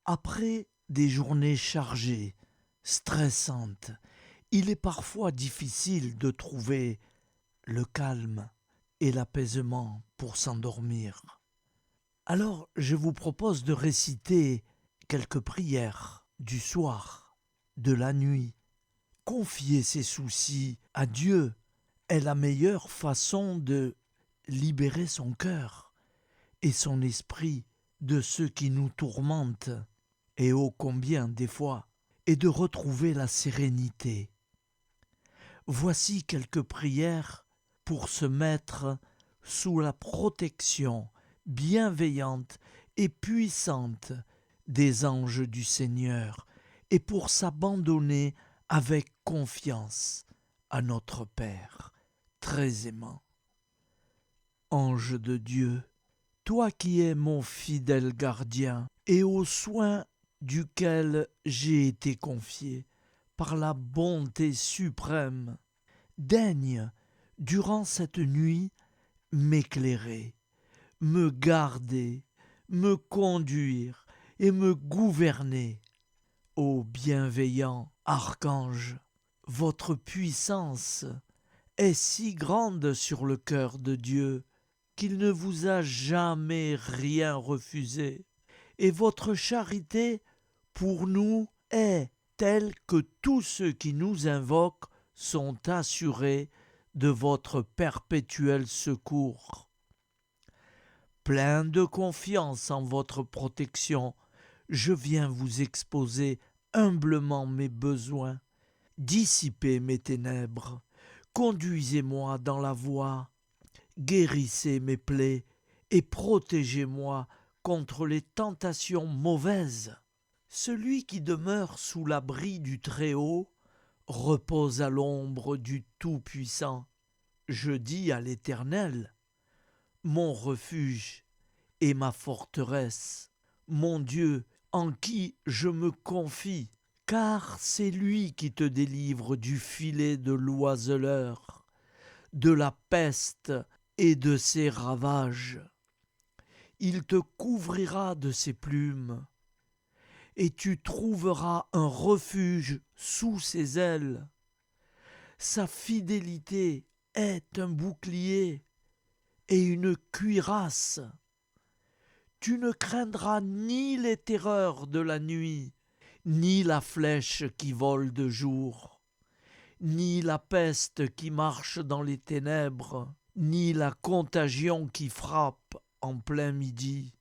Après des journées chargées, stressantes, il est parfois difficile de trouver le calme et l'apaisement pour s'endormir. Alors je vous propose de réciter quelques prières du soir, de la nuit. Confier ses soucis à Dieu est la meilleure façon de libérer son cœur et son esprit de ce qui nous tourmente, et ô combien des fois, et de retrouver la sérénité. Voici quelques prières pour se mettre sous la protection bienveillante et puissante des anges du Seigneur et pour s'abandonner avec confiance à notre Père très aimant. Ange de Dieu, toi qui es mon fidèle gardien et aux soins duquel j'ai été confié par la bonté suprême, daigne, durant cette nuit, m'éclairer, me garder, me conduire et me gouverner. Ô bienveillant archange, votre puissance est si grande sur le cœur de Dieu qu'il ne vous a jamais rien refusé, et votre charité pour nous est telle que tous ceux qui nous invoquent sont assurés de votre perpétuel secours. Plein de confiance en votre protection, je viens vous exposer humblement mes besoins. Dissipez mes ténèbres, conduisez-moi dans la voie, guérissez mes plaies et protégez-moi contre les tentations mauvaises. Celui qui demeure sous l'abri du Très-Haut repose à l'ombre du Tout-Puissant. Je dis à l'Éternel, mon refuge et ma forteresse, mon Dieu en qui je me confie, car c'est lui qui te délivre du filet de l'oiseleur, de la peste et de ses ravages. Il te couvrira de ses plumes, et tu trouveras un refuge sous ses ailes. Sa fidélité est un bouclier et une cuirasse. Tu ne craindras ni les terreurs de la nuit, ni la flèche qui vole de jour, ni la peste qui marche dans les ténèbres, ni la contagion qui frappe en plein midi.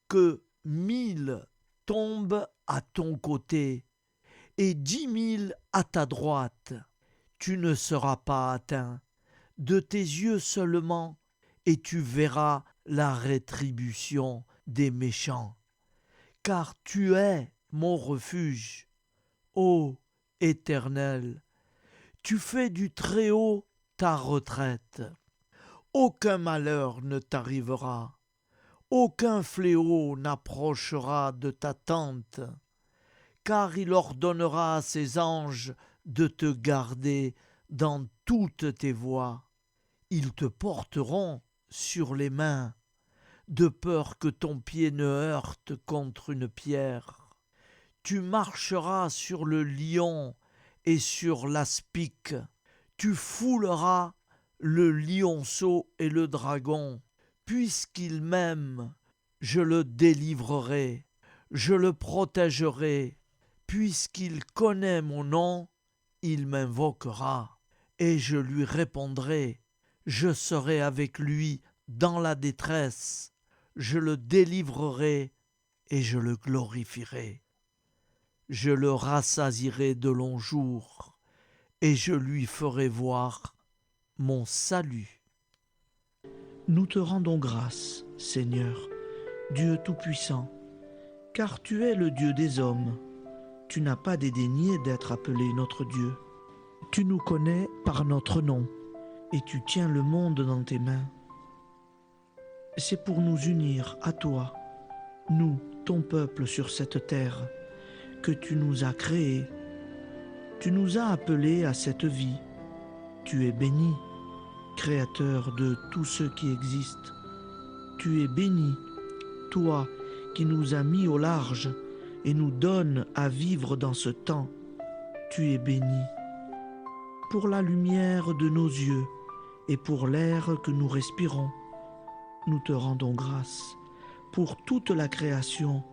Que 1000 tombent à ton côté et 10 000 à ta droite, tu ne seras pas atteint. De tes yeux seulement, et tu verras la rétribution des méchants. Car tu es mon refuge, ô Éternel. Tu fais du Très-Haut ta retraite. Aucun malheur ne t'arrivera. Aucun fléau n'approchera de ta tente, car il ordonnera à ses anges de te garder dans toutes tes voies. Ils te porteront sur les mains, de peur que ton pied ne heurte contre une pierre. Tu marcheras sur le lion et sur l'aspic. Tu fouleras le lionceau et le dragon. Puisqu'il m'aime, je le délivrerai, je le protégerai. Puisqu'il connaît mon nom, il m'invoquera, et je lui répondrai. Je serai avec lui dans la détresse, je le délivrerai et je le glorifierai. Je le rassasierai de longs jours, et je lui ferai voir mon salut. Nous te rendons grâce, Seigneur, Dieu Tout-Puissant, car tu es le Dieu des hommes. Tu n'as pas dédaigné d'être appelé notre Dieu. Tu nous connais par notre nom, et tu tiens le monde dans tes mains. C'est pour nous unir à toi, nous, ton peuple sur cette terre, que tu nous as créés. Tu nous as appelés à cette vie. Tu es béni, Créateur de tout ce qui existe. Tu es béni, toi qui nous as mis au large et nous donne à vivre dans ce temps. Tu es béni. Pour la lumière de nos yeux et pour l'air que nous respirons, nous te rendons grâce. Pour toute la création,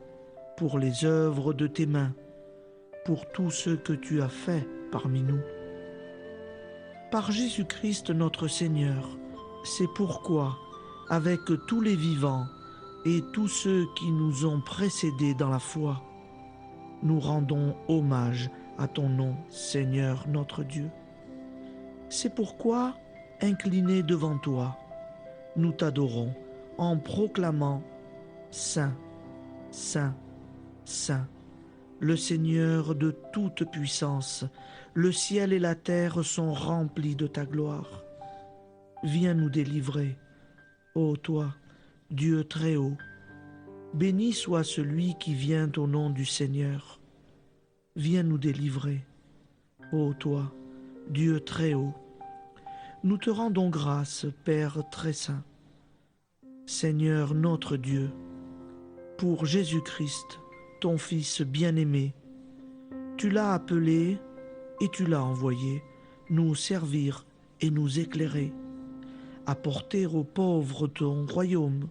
pour les œuvres de tes mains, pour tout ce que tu as fait parmi nous. Par Jésus-Christ notre Seigneur, c'est pourquoi, avec tous les vivants et tous ceux qui nous ont précédés dans la foi, nous rendons hommage à ton nom, Seigneur notre Dieu. C'est pourquoi, inclinés devant toi, nous t'adorons en proclamant « Saint, Saint, Saint ». Le Seigneur de toute puissance, le ciel et la terre sont remplis de ta gloire. Viens nous délivrer, ô toi, Dieu très haut. Béni soit celui qui vient au nom du Seigneur. Viens nous délivrer, ô toi, Dieu très haut. Nous te rendons grâce, Père très saint. Seigneur notre Dieu, pour Jésus-Christ, ton Fils bien-aimé, tu l'as appelé et tu l'as envoyé nous servir et nous éclairer, apporter aux pauvres ton royaume,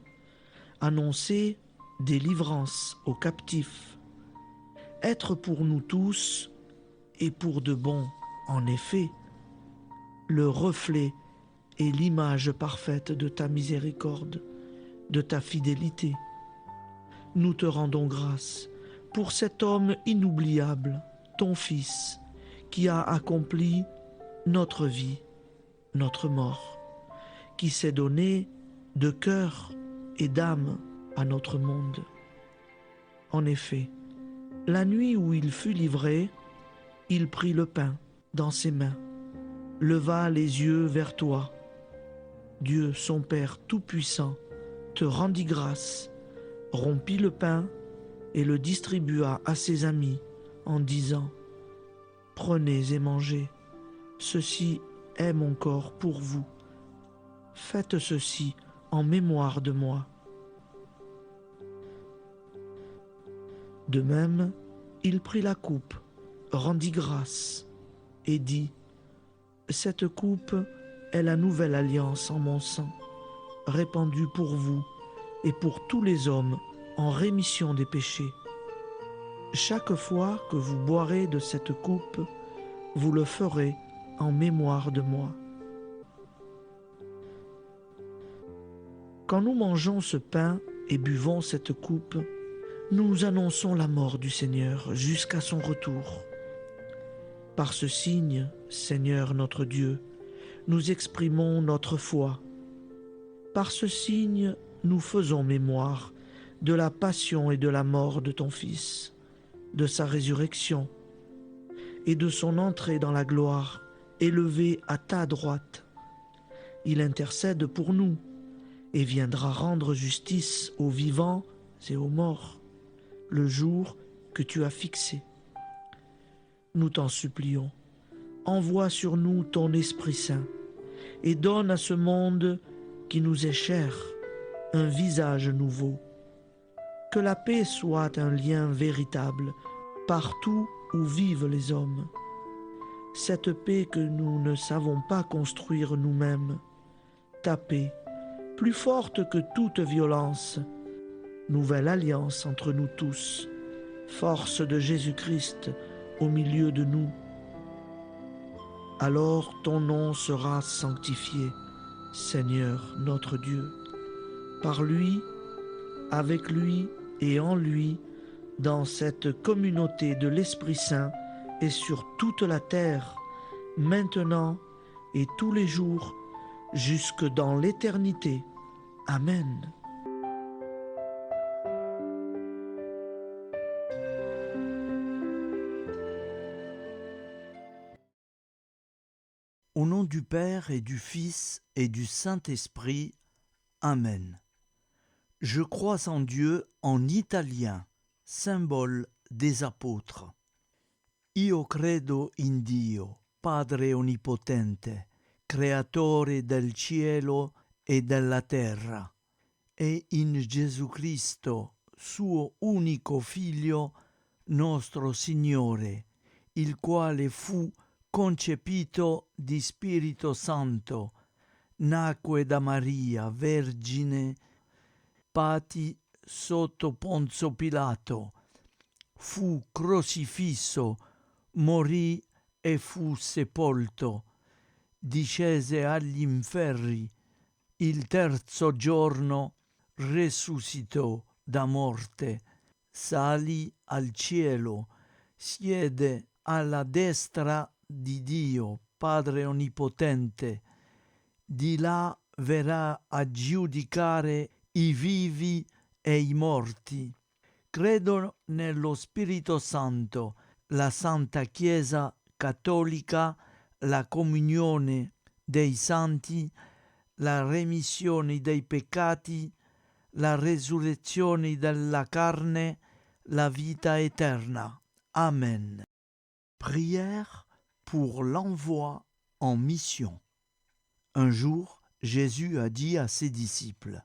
annoncer délivrance aux captifs, être pour nous tous et pour de bon, en effet, le reflet et l'image parfaite de ta miséricorde, de ta fidélité. Nous te rendons grâce pour cet homme inoubliable, ton Fils, qui a accompli notre vie, notre mort, qui s'est donné de cœur et d'âme à notre monde. En effet, la nuit où il fut livré, il prit le pain dans ses mains, leva les yeux vers toi. Dieu, son Père Tout-Puissant, te rendit grâce, rompit le pain et le distribua à ses amis en disant « Prenez et mangez, ceci est mon corps pour vous. Faites ceci en mémoire de moi. » De même, il prit la coupe, rendit grâce et dit « Cette coupe est la nouvelle alliance en mon sang, répandue pour vous et pour tous les hommes en rémission des péchés. Chaque fois que vous boirez de cette coupe, vous le ferez en mémoire de moi. » Quand nous mangeons ce pain et buvons cette coupe, nous annonçons la mort du Seigneur jusqu'à son retour. Par ce signe, Seigneur notre Dieu, nous exprimons notre foi. Par ce signe, nous faisons mémoire de la passion et de la mort de ton Fils, de sa résurrection et de son entrée dans la gloire, élevé à ta droite. Il intercède pour nous et viendra rendre justice aux vivants et aux morts, le jour que tu as fixé. Nous t'en supplions, envoie sur nous ton Esprit Saint et donne à ce monde qui nous est cher un visage nouveau. Que la paix soit un lien véritable partout où vivent les hommes. Cette paix que nous ne savons pas construire nous-mêmes, ta paix, plus forte que toute violence, nouvelle alliance entre nous tous, force de Jésus-Christ au milieu de nous. Alors ton nom sera sanctifié, Seigneur notre Dieu. Par lui, avec lui et en lui, dans cette communauté de l'Esprit Saint et sur toute la terre, maintenant et tous les jours, jusque dans l'éternité. Amen. Au nom du Père et du Fils et du Saint-Esprit. Amen. Je crois en Dieu en italien, symbole des apôtres. Io credo in Dio, Padre Onnipotente, Creatore del cielo e della terra, e in Gesù Cristo, suo unico Figlio, nostro Signore, il quale fu concepito di Spirito Santo, nacque da Maria, vergine, patì sotto Ponzio Pilato, fu crocifisso, morì e fu sepolto, discese agli inferni, il terzo giorno resuscitò da morte, salì al cielo, siede alla destra di Dio, Padre Onnipotente, di là verrà a giudicare i vivi e i morti. Credo nello Spirito Santo, la Santa Chiesa Cattolica, la comunione dei santi, la remissione dei peccati, la resurrezione della carne, la vita éternelle. Amen. Prière pour l'envoi en mission. Un jour, Jésus a dit à ses disciples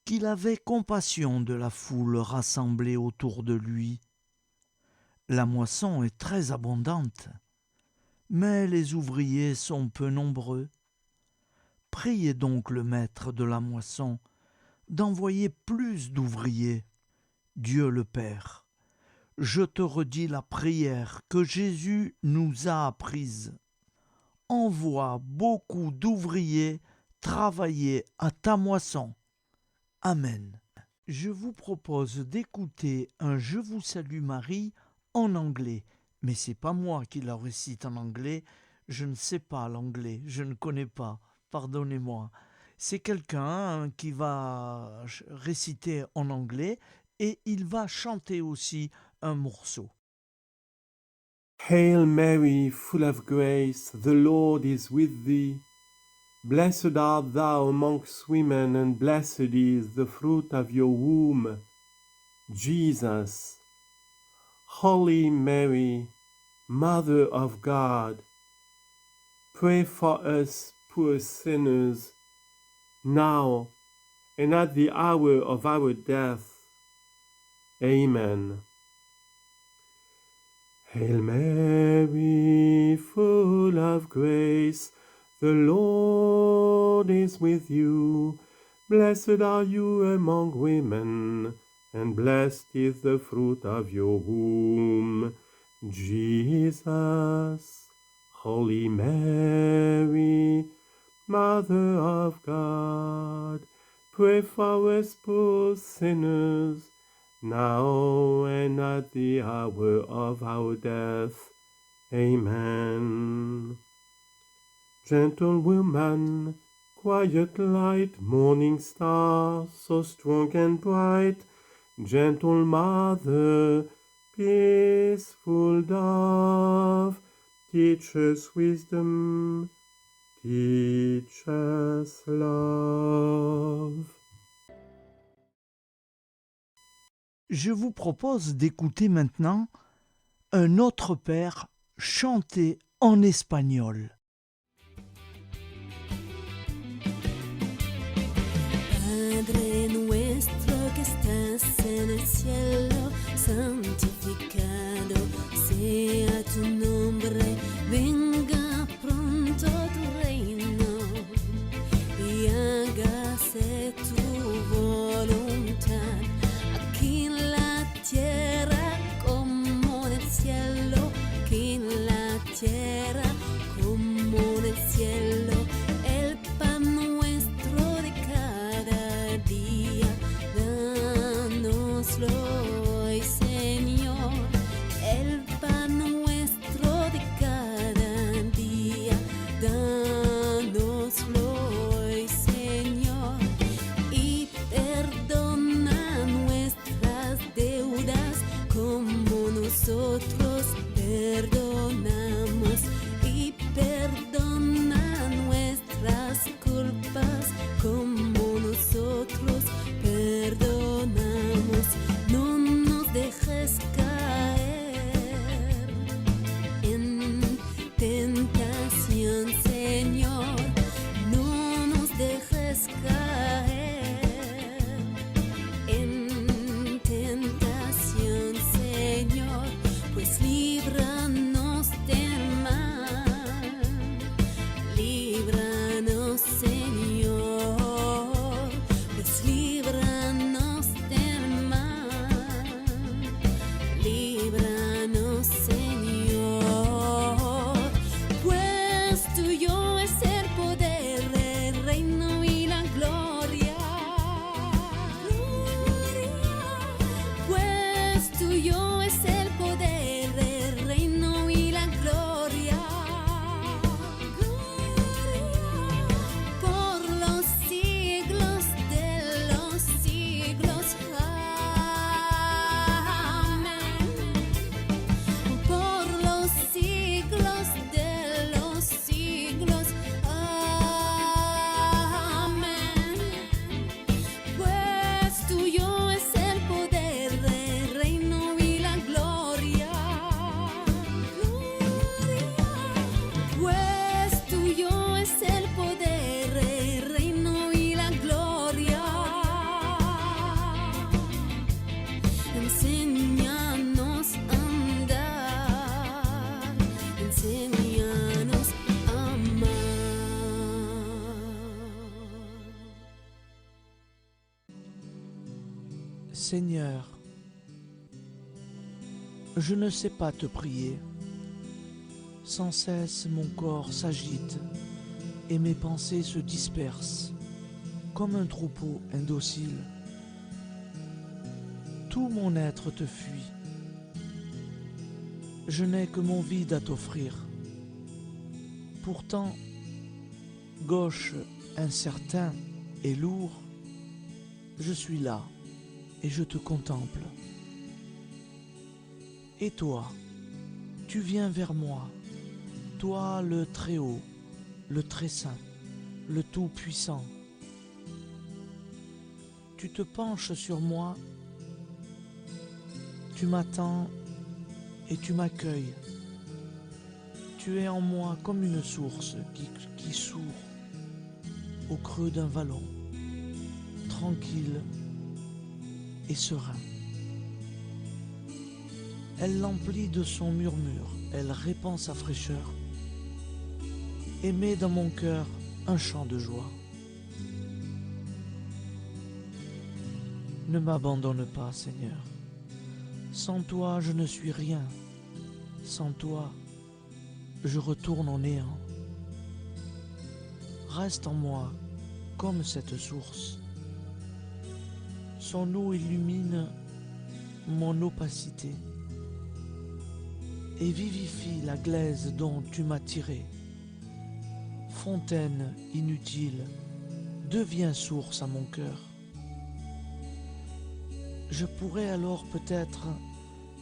qu'il avait compassion de la foule rassemblée autour de lui. La moisson est très abondante, mais les ouvriers sont peu nombreux. Priez donc le maître de la moisson d'envoyer plus d'ouvriers. Dieu le Père, je te redis la prière que Jésus nous a apprise. Envoie beaucoup d'ouvriers travailler à ta moisson. Amen. Je vous propose d'écouter un Je vous salue Marie en anglais. Mais c'est pas moi qui la récite en anglais. Je ne sais pas l'anglais. Je ne connais pas. Pardonnez-moi. C'est quelqu'un qui va réciter en anglais et il va chanter aussi un morceau. Hail Mary, full of grace, the Lord is with thee. Blessed art thou amongst women, and blessed is the fruit of your womb, Jesus. Holy Mary, Mother of God, pray for us poor sinners, now and at the hour of our death. Amen. Hail Mary, full of grace, the Lord is with you. Blessed are you among women, and blessed is the fruit of your womb, Jesus. Holy Mary, Mother of God, pray for us poor sinners, now and at the hour of our death. Amen. Gentle woman, quiet light, morning star, so strong and bright, gentle mother, peaceful dove, teach us wisdom, teach us love. Je vous propose d'écouter maintenant un autre père chanter en espagnol. Padre nuestro que estás en el cielo, santificado sea tu nombre, venga pronto tu reino y hágase tu voluntad, aquí en la tierra como en el cielo, aquí en la tierra como en el cielo. El pan nuestro de cada día, dánoslo hoy, Señor. El pan nuestro de cada día, dánoslo hoy, Señor. Y perdona nuestras deudas como nosotros perdonamos. Y perdona nuestras culpas como nosotros perdonamos. No nos dejes caer en tentación, Señor. No nos dejes caer en tentación, Señor. tuyo es el poder, el reino y la gloria. Por los siglos de los siglos. Amén. Por los siglos de los siglos. Amén. Pues tuyo es el poder, el reino y la gloria. Pues tuyo es el poder, el reino y la gloria. Enséñanos a andar, enséñanos a amar. Seigneur, je ne sais pas te prier. Sans cesse mon corps s'agite et mes pensées se dispersent comme un troupeau indocile. Tout mon être te fuit. Je n'ai que mon vide à t'offrir. Pourtant, gauche, incertain et lourd, je suis là et je te contemple. Et toi, tu viens vers moi, toi le Très-Haut, le Très-Saint, le Tout-Puissant. Tu te penches sur moi, tu m'attends et tu m'accueilles. Tu es en moi comme une source qui sourd au creux d'un vallon, tranquille et serein. Elle l'emplit de son murmure, elle répand sa fraîcheur et met dans mon cœur un chant de joie. Ne m'abandonne pas, Seigneur. Sans toi, je ne suis rien. Sans toi, je retourne au néant. Reste en moi comme cette source. Son eau illumine mon opacité et vivifie la glaise dont tu m'as tiré. Fontaine inutile, deviens source à mon cœur. Je pourrais alors peut-être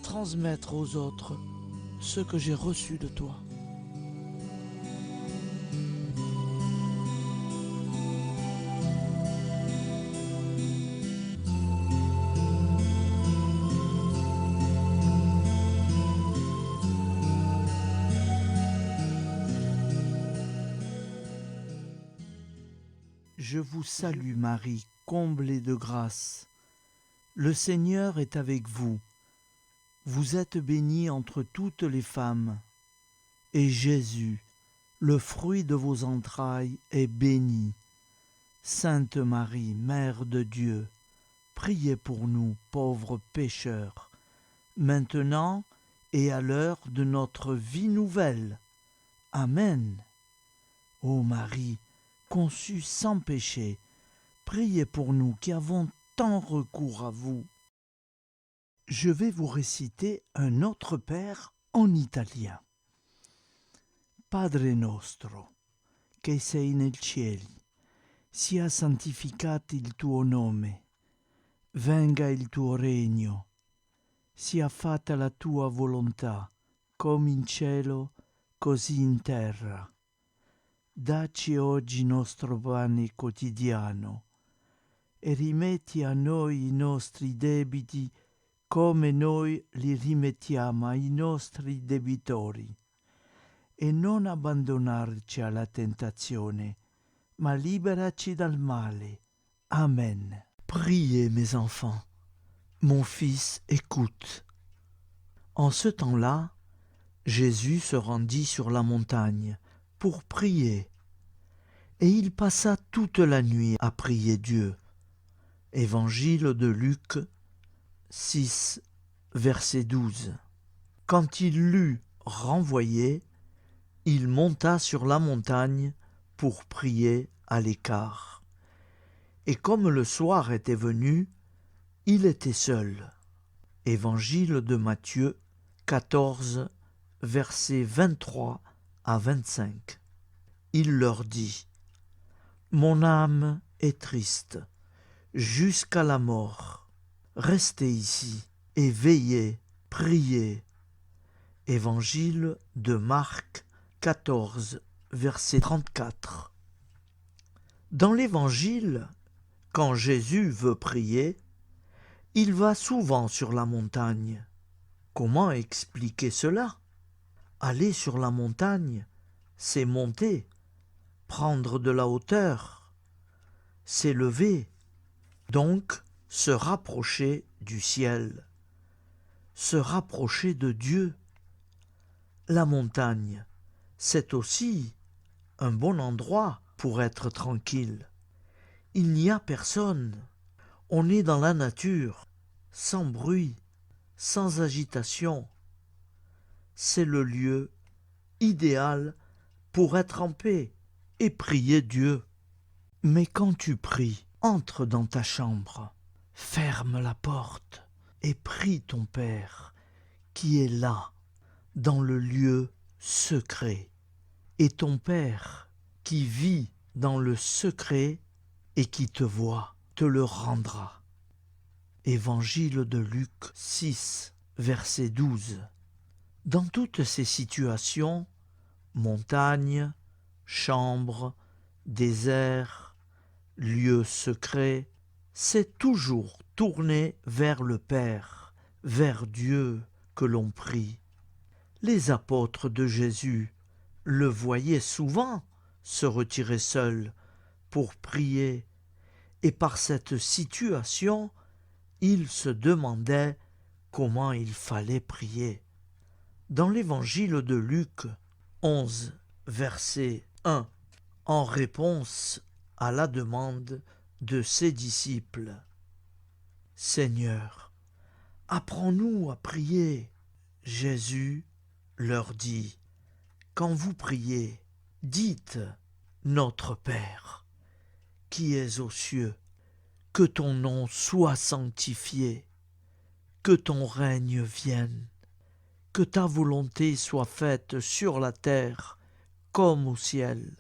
transmettre aux autres ce que j'ai reçu de toi. Je vous salue Marie, comblée de grâce. Le Seigneur est avec vous. Vous êtes bénie entre toutes les femmes. Et Jésus, le fruit de vos entrailles, est béni. Sainte Marie, Mère de Dieu, priez pour nous, pauvres pécheurs, maintenant et à l'heure de notre vie nouvelle. Amen. Ô Marie, conçue sans péché, priez pour nous qui avons tant recours à vous. Je vais vous réciter un autre Père en italien. Padre nostro, che sei nel cieli, sia santificato il tuo nome, venga il tuo regno, sia fatta la tua volontà, come in cielo, così in terra. Dacci oggi nostro pane quotidiano e rimetti a noi i nostri debiti come noi li rimettiamo ai nostri debitori. E non abbandonarci alla tentazione, ma liberaci dal male. Amen. Priez, mes enfants. Mon fils, écoute. En ce temps-là, Jésus se rendit sur la montagne pour prier, et il passa toute la nuit à prier Dieu. Évangile de Luc 6, verset 12. Quand il l'eut renvoyé, il monta sur la montagne pour prier à l'écart. Et comme le soir était venu, il était seul. Évangile de Matthieu 14, versets 23 à 25. Il leur dit : Mon âme est triste jusqu'à la mort. Restez ici et veillez, priez. Évangile de Marc 14, verset 34. Dans l'Évangile, quand Jésus veut prier, il va souvent sur la montagne. Comment expliquer cela ? Aller sur la montagne, c'est monter, prendre de la hauteur, s'élever, donc se rapprocher du ciel, se rapprocher de Dieu. La montagne, c'est aussi un bon endroit pour être tranquille. Il n'y a personne. On est dans la nature, sans bruit, sans agitation. C'est le lieu idéal pour être en paix et prier Dieu. Mais quand tu pries, entre dans ta chambre, ferme la porte et prie ton Père qui est là, dans le lieu secret. Et ton Père qui vit dans le secret et qui te voit, te le rendra. Évangile de Luc 6, verset 12. Dans toutes ces situations, montagne, chambre, désert, lieu secret, c'est toujours tourné vers le Père, vers Dieu que l'on prie. Les apôtres de Jésus le voyaient souvent se retirer seul pour prier, et par cette situation, ils se demandaient comment il fallait prier. Dans l'Évangile de Luc 11, verset 1, en réponse à la demande de ses disciples, « Seigneur, apprends-nous à prier. » Jésus leur dit, « Quand vous priez, dites, Notre Père, qui es aux cieux, que ton nom soit sanctifié, que ton règne vienne, que ta volonté soit faite sur la terre comme au ciel.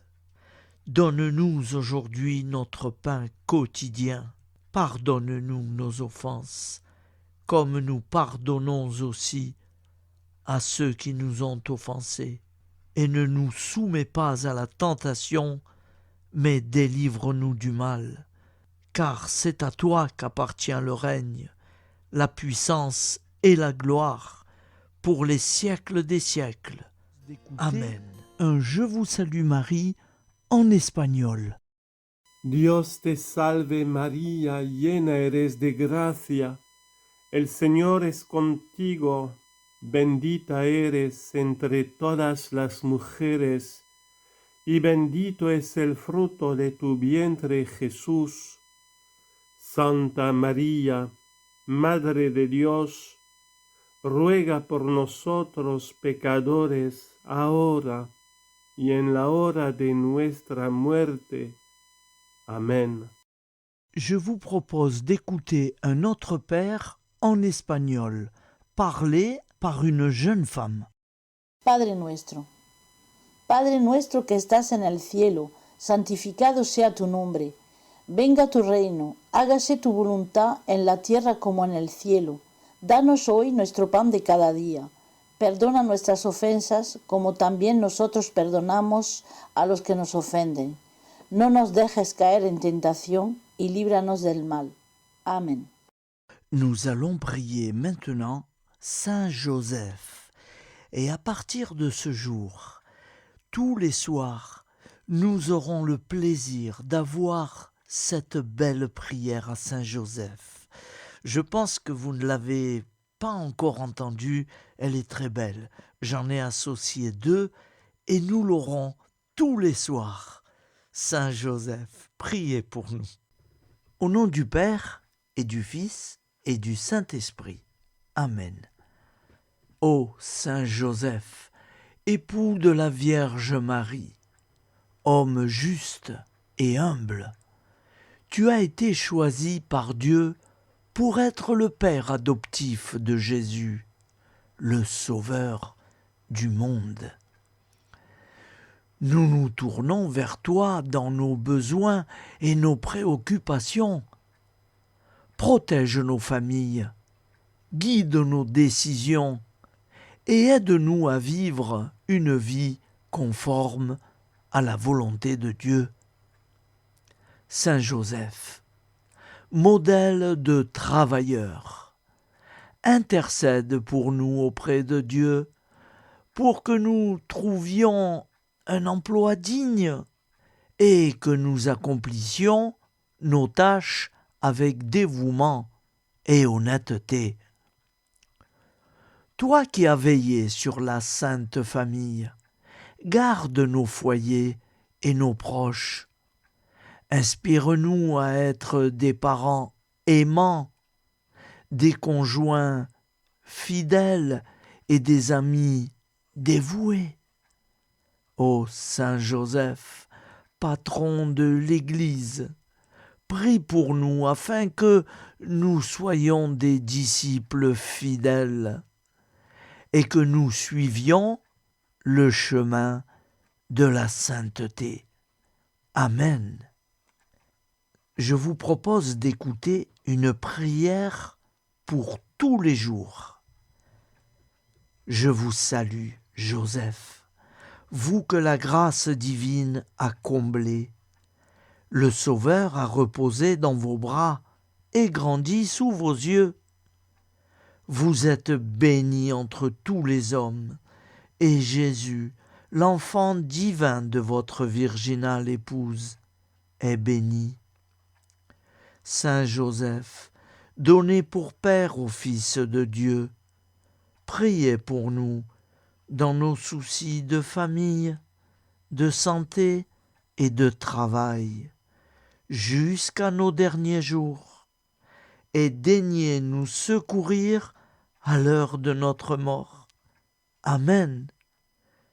Donne-nous aujourd'hui notre pain quotidien. Pardonne-nous nos offenses, comme nous pardonnons aussi à ceux qui nous ont offensés. Et ne nous soumets pas à la tentation, mais délivre-nous du mal. Car c'est à toi qu'appartient le règne, la puissance et la gloire, pour les siècles des siècles. Amen. Un Je vous salue Marie en espagnol. Dios te salve María, llena eres de gracia. El Señor es contigo, bendita eres entre todas las mujeres, y bendito es el fruto de tu vientre Jesús. Santa María, Madre de Dios, ruega por nosotros pecadores, ahora y en la hora de nuestra muerte. Amen. Je vous propose d'écouter un autre père en espagnol, parlé par une jeune femme. Padre nuestro que estás en el cielo, santificado sea tu nombre. Venga tu reino, hágase tu voluntad en la tierra como en el cielo. Danos hoy nuestro pan de cada día. Perdona nuestras ofensas, como también nosotros perdonamos a los que nos ofenden. No nos dejes caer en tentación y líbranos del mal. Amen. Nous allons prier maintenant Saint Joseph. Et à partir de ce jour, tous les soirs, nous aurons le plaisir d'avoir cette belle prière à Saint Joseph. Je pense que vous ne l'avez pas encore entendue, elle est très belle. J'en ai associé 2 et nous l'aurons tous les soirs. Saint Joseph, priez pour nous. Au nom du Père et du Fils et du Saint-Esprit. Amen. Ô Saint Joseph, époux de la Vierge Marie, homme juste et humble, tu as été choisi par Dieu pour être le père adoptif de Jésus, le Sauveur du monde. Nous nous tournons vers toi dans nos besoins et nos préoccupations. Protège nos familles, guide nos décisions et aide-nous à vivre une vie conforme à la volonté de Dieu. Saint Joseph, modèle de travailleur, intercède pour nous auprès de Dieu pour que nous trouvions un emploi digne et que nous accomplissions nos tâches avec dévouement et honnêteté. Toi qui as veillé sur la Sainte Famille, garde nos foyers et nos proches. Inspire-nous à être des parents aimants, des conjoints fidèles et des amis dévoués. Ô Saint Joseph, patron de l'Église, prie pour nous afin que nous soyons des disciples fidèles et que nous suivions le chemin de la sainteté. Amen. Je vous propose d'écouter une prière pour tous les jours. Je vous salue, Joseph, vous que la grâce divine a comblé. Le Sauveur a reposé dans vos bras et grandi sous vos yeux. Vous êtes bénie entre tous les hommes, et Jésus, l'enfant divin de votre virginale épouse, est béni. Saint Joseph, donné pour Père au Fils de Dieu, priez pour nous dans nos soucis de famille, de santé et de travail, jusqu'à nos derniers jours, et daignez nous secourir à l'heure de notre mort. Amen.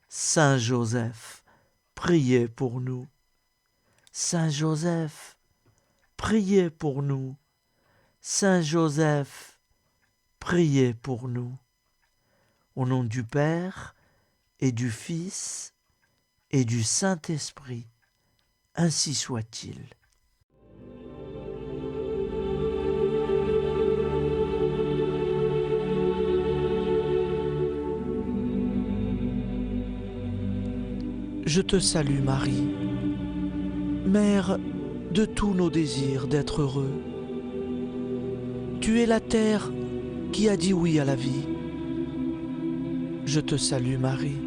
Saint Joseph, priez pour nous. Saint Joseph, priez pour nous. Saint Joseph, priez pour nous. Au nom du Père et du Fils et du Saint-Esprit, ainsi soit-il. Je te salue Marie, Mère de tous nos désirs d'être heureux. Tu es la terre qui a dit oui à la vie. Je te salue Marie,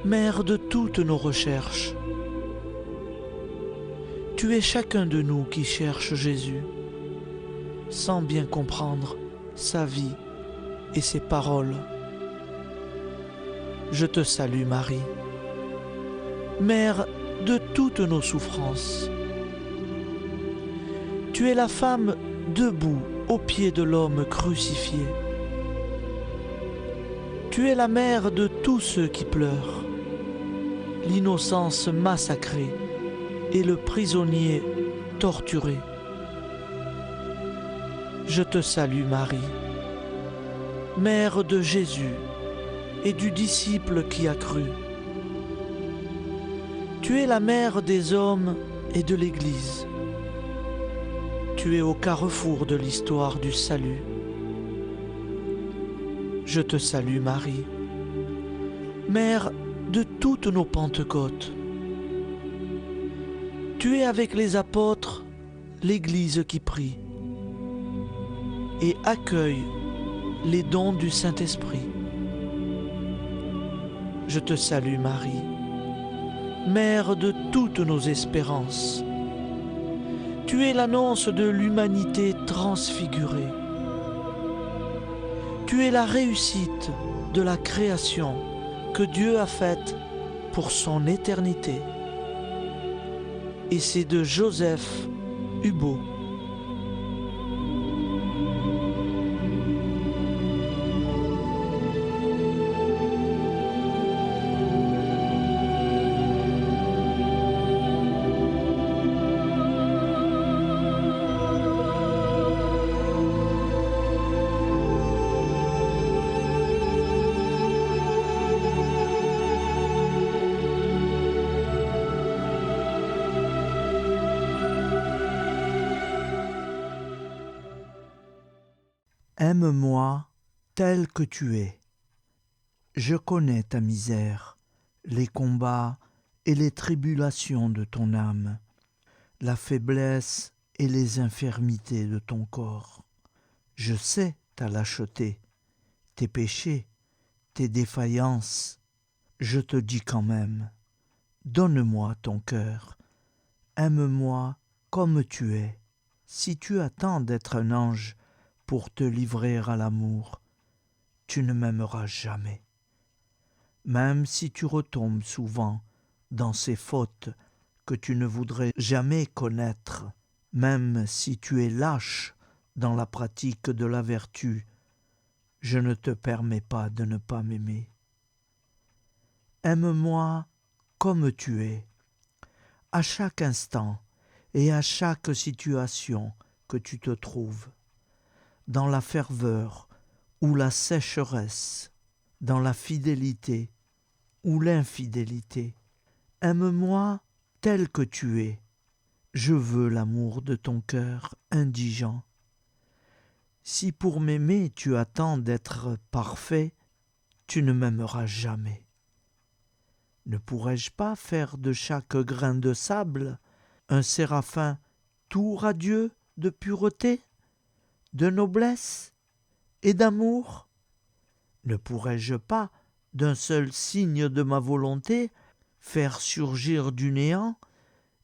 Mère de toutes nos recherches. Tu es chacun de nous qui cherche Jésus, sans bien comprendre sa vie et ses paroles. Je te salue Marie, Mère de toutes nos souffrances. Tu es la femme debout aux pieds de l'homme crucifié. Tu es la mère de tous ceux qui pleurent, l'innocence massacrée et le prisonnier torturé. Je te salue Marie, Mère de Jésus et du disciple qui a cru. Tu es la mère des hommes et de l'Église. Tu es au carrefour de l'histoire du salut. Je te salue Marie, Mère de toutes nos Pentecôtes. Tu es avec les apôtres l'Église qui prie et accueille les dons du Saint-Esprit. Je te salue Marie, Mère de toutes nos espérances. Tu es l'annonce de l'humanité transfigurée. Tu es la réussite de la création que Dieu a faite pour son éternité. Et c'est de Joseph Hubaut. Aime-moi tel que tu es. Je connais ta misère, les combats et les tribulations de ton âme, la faiblesse et les infirmités de ton corps. Je sais ta lâcheté, tes péchés, tes défaillances. Je te dis quand même, donne-moi ton cœur, aime-moi comme tu es. Si tu attends d'être un ange pour te livrer à l'amour, tu ne m'aimeras jamais. Même si tu retombes souvent dans ces fautes que tu ne voudrais jamais connaître, même si tu es lâche dans la pratique de la vertu, je ne te permets pas de ne pas m'aimer. Aime-moi comme tu es, à chaque instant et à chaque situation que tu te trouves, dans la ferveur ou la sécheresse, dans la fidélité ou l'infidélité. Aime-moi tel que tu es. Je veux l'amour de ton cœur indigent. Si pour m'aimer tu attends d'être parfait, tu ne m'aimeras jamais. Ne pourrais-je pas faire de chaque grain de sable un séraphin tout radieux de pureté, de noblesse et d'amour? Ne pourrais-je pas, d'un seul signe de ma volonté, faire surgir du néant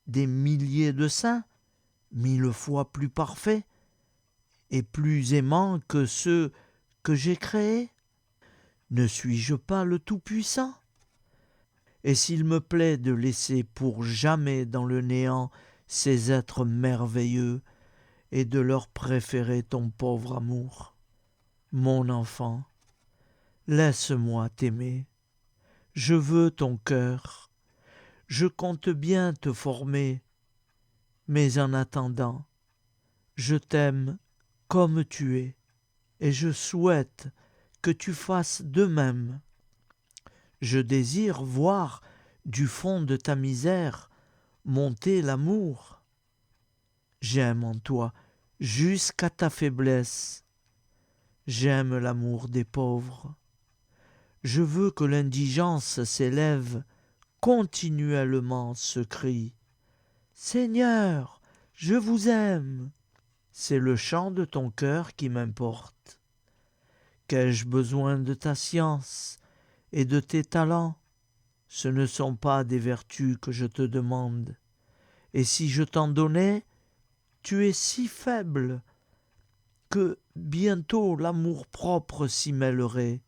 des milliers de saints, 1000 fois plus parfaits et plus aimants que ceux que j'ai créés? Ne suis-je pas le Tout-Puissant? Et s'il me plaît de laisser pour jamais dans le néant ces êtres merveilleux et de leur préférer ton pauvre amour, mon enfant, laisse-moi t'aimer. Je veux ton cœur. Je compte bien te former, mais en attendant, je t'aime comme tu es, et je souhaite que tu fasses de même. Je désire voir du fond de ta misère monter l'amour. J'aime en toi jusqu'à ta faiblesse. J'aime l'amour des pauvres. Je veux que l'indigence s'élève continuellement ce cri. Seigneur, je vous aime. C'est le chant de ton cœur qui m'importe. Qu'ai-je besoin de ta science et de tes talents? Ce ne sont pas des vertus que je te demande. Et si je t'en donnais, tu es si faible que bientôt l'amour-propre s'y mêlerait.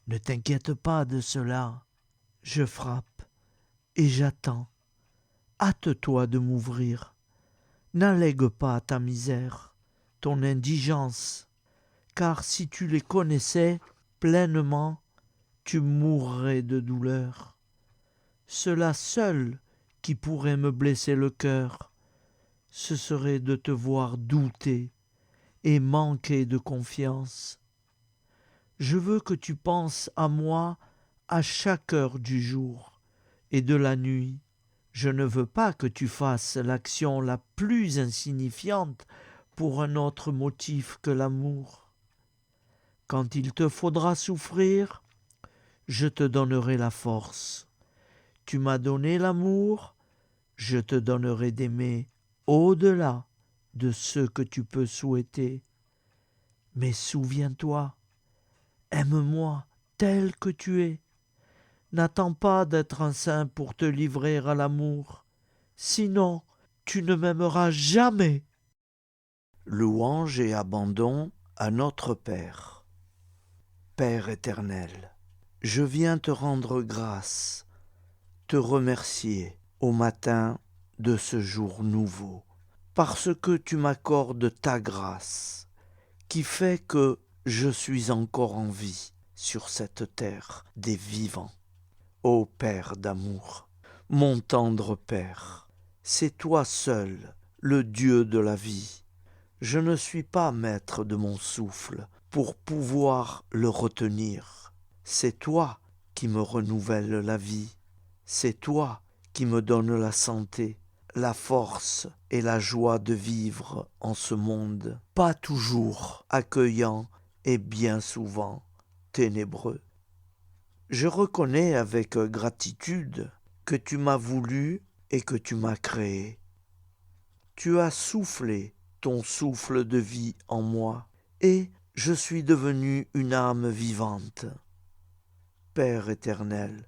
Ne t'inquiète pas de cela. Je frappe et j'attends. Hâte-toi de m'ouvrir. N'allègue pas ta misère, ton indigence, car si tu les connaissais pleinement, tu mourrais de douleur. Cela seul qui pourrait me blesser le cœur, ce serait de te voir douter et manquer de confiance. Je veux que tu penses à moi à chaque heure du jour et de la nuit. Je ne veux pas que tu fasses l'action la plus insignifiante pour un autre motif que l'amour. Quand il te faudra souffrir, je te donnerai la force. Tu m'as donné l'amour, je te donnerai d'aimer au-delà de ce que tu peux souhaiter. Mais souviens-toi, aime-moi tel que tu es. N'attends pas d'être un saint pour te livrer à l'amour, sinon tu ne m'aimeras jamais. Louange et abandon à notre Père. Père éternel, je viens te rendre grâce, te remercier au matin de ce jour nouveau, parce que tu m'accordes ta grâce, qui fait que je suis encore en vie sur cette terre des vivants. Ô Père d'amour, mon tendre Père, c'est toi seul, le Dieu de la vie. Je ne suis pas maître de mon souffle pour pouvoir le retenir. C'est toi qui me renouvelle la vie. C'est toi qui me donne la santé, la force et la joie de vivre en ce monde, pas toujours accueillant est bien souvent ténébreux. Je reconnais avec gratitude que tu m'as voulu et que tu m'as créé. Tu as soufflé ton souffle de vie en moi et je suis devenu une âme vivante. Père éternel,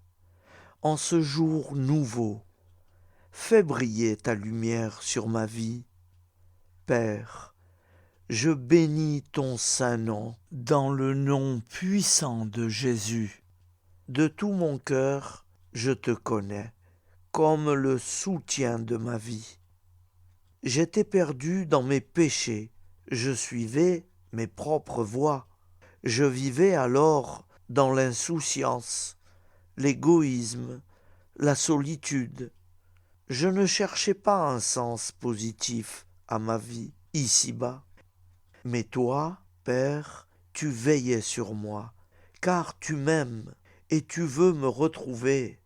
en ce jour nouveau, fais briller ta lumière sur ma vie. Père, je bénis ton saint nom dans le nom puissant de Jésus. De tout mon cœur, je te connais comme le soutien de ma vie. J'étais perdu dans mes péchés, je suivais mes propres voies. Je vivais alors dans l'insouciance, l'égoïsme, la solitude. Je ne cherchais pas un sens positif à ma vie ici-bas. Mais toi, Père, tu veillais sur moi, car tu m'aimes et tu veux me retrouver,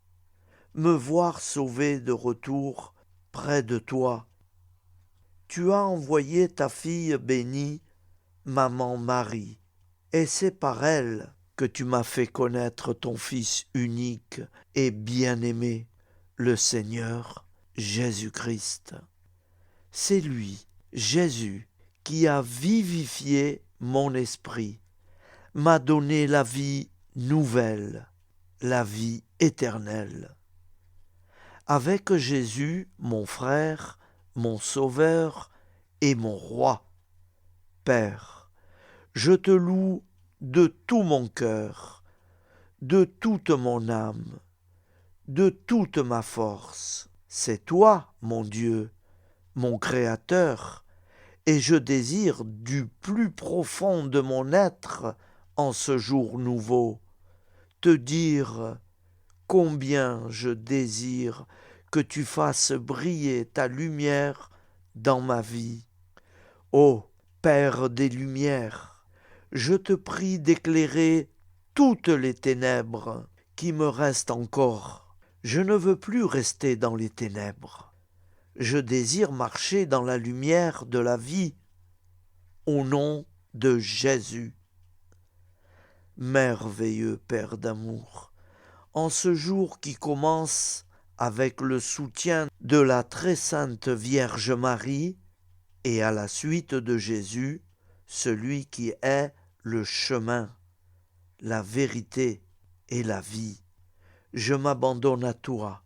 me voir sauvé de retour près de toi. Tu as envoyé ta fille bénie, maman Marie, et c'est par elle que tu m'as fait connaître ton Fils unique et bien-aimé, le Seigneur Jésus-Christ. C'est lui, Jésus, qui a vivifié mon esprit, m'a donné la vie nouvelle, la vie éternelle. Avec Jésus, mon frère, mon Sauveur et mon Roi, Père, je te loue de tout mon cœur, de toute mon âme, de toute ma force. C'est toi, mon Dieu, mon Créateur, et je désire du plus profond de mon être, en ce jour nouveau, te dire combien je désire que tu fasses briller ta lumière dans ma vie. Ô Père des Lumières, je te prie d'éclairer toutes les ténèbres qui me restent encore. Je ne veux plus rester dans les ténèbres. Je désire marcher dans la lumière de la vie, au nom de Jésus. Merveilleux Père d'amour, en ce jour qui commence avec le soutien de la très sainte Vierge Marie et à la suite de Jésus, celui qui est le chemin, la vérité et la vie, je m'abandonne à toi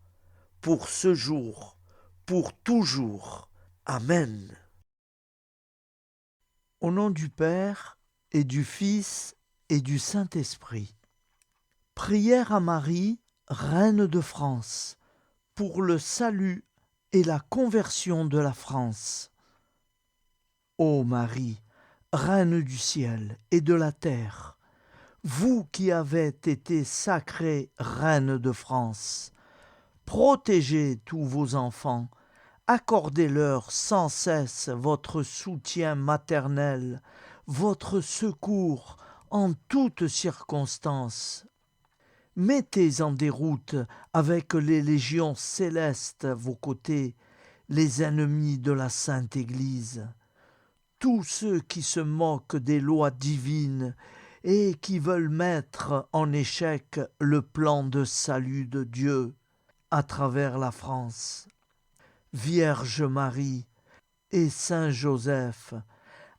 pour ce jour, pour toujours. Amen. Au nom du Père et du Fils et du Saint-Esprit. Prière à Marie, Reine de France, pour le salut et la conversion de la France. Ô Marie, Reine du ciel et de la terre, vous qui avez été sacrée Reine de France, protégez tous vos enfants, accordez-leur sans cesse votre soutien maternel, votre secours en toutes circonstances. Mettez en déroute avec les légions célestes à vos côtés les ennemis de la Sainte Église, tous ceux qui se moquent des lois divines et qui veulent mettre en échec le plan de salut de Dieu à travers la France. Vierge Marie et Saint Joseph,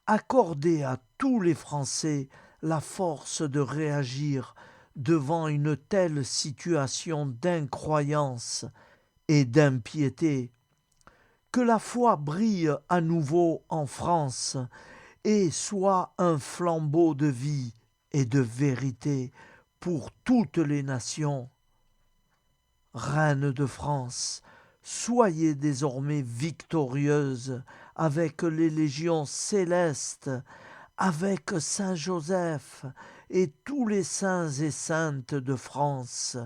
accordez à tous les Français la force de réagir devant une telle situation d'incroyance et d'impiété. Que la foi brille à nouveau en France et soit un flambeau de vie et de vérité pour toutes les nations. Reine de France, soyez désormais victorieuse avec les légions célestes, avec Saint Joseph et tous les saints et saintes de France.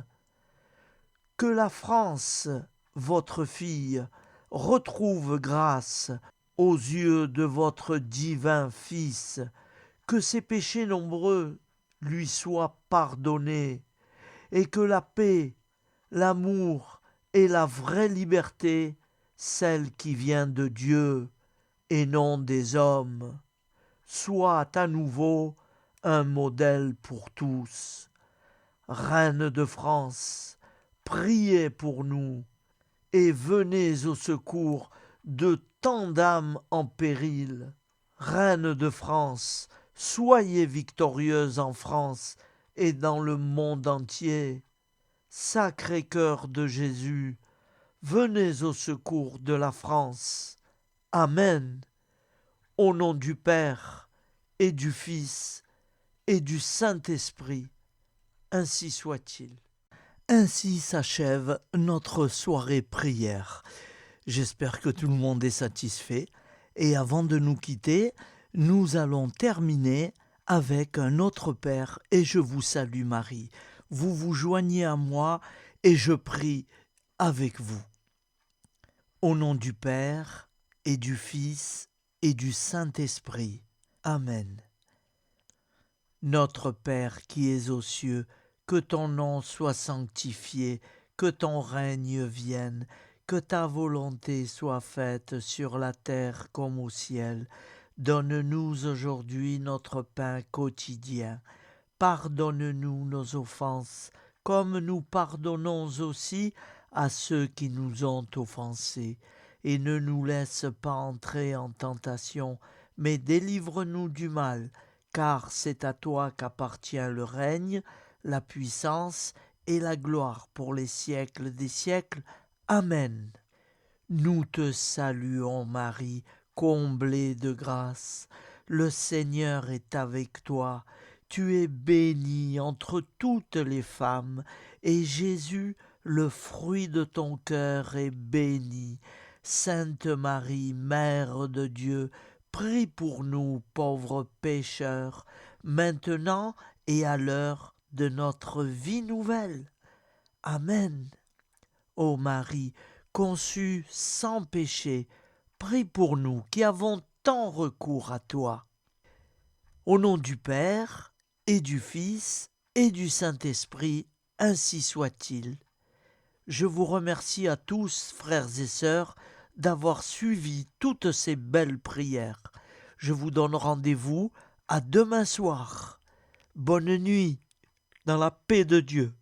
Que la France, votre fille, retrouve grâce aux yeux de votre divin Fils, que ses péchés nombreux lui soient pardonnés, et que la paix, l'amour et la vraie liberté, celle qui vient de Dieu et non des hommes, soient à nouveau un modèle pour tous. Reine de France, priez pour nous et venez au secours de tant d'âmes en péril. Reine de France, soyez victorieuse en France et dans le monde entier. Sacré-Cœur de Jésus, venez au secours de la France. Amen. Au nom du Père et du Fils et du Saint-Esprit, ainsi soit-il. Ainsi s'achève notre soirée prière. J'espère que tout le monde est satisfait. Et avant de nous quitter, nous allons terminer avec un autre Père et je vous salue Marie. Vous vous joignez à moi et je prie avec vous. Au nom du Père et du Fils et du Saint-Esprit. Amen. Notre Père qui es aux cieux, que ton nom soit sanctifié, que ton règne vienne, que ta volonté soit faite sur la terre comme au ciel. Donne-nous aujourd'hui notre pain quotidien. Pardonne-nous nos offenses, comme nous pardonnons aussi à ceux qui nous ont offensés. Et ne nous laisse pas entrer en tentation, mais délivre-nous du mal, car c'est à toi qu'appartient le règne, la puissance et la gloire pour les siècles des siècles. Amen. Nous te saluons Marie, comblée de grâce. Le Seigneur est avec toi. Tu es bénie entre toutes les femmes, et Jésus, le fruit de ton cœur, est béni. Sainte Marie, Mère de Dieu, prie pour nous pauvres pécheurs, maintenant et à l'heure de notre vie nouvelle. Amen. Ô Marie, conçue sans péché, prie pour nous qui avons tant recours à toi. Au nom du Père et du Fils et du Saint-Esprit, ainsi soit-il. Je vous remercie à tous, frères et sœurs, d'avoir suivi toutes ces belles prières. Je vous donne rendez-vous à demain soir. Bonne nuit, dans la paix de Dieu.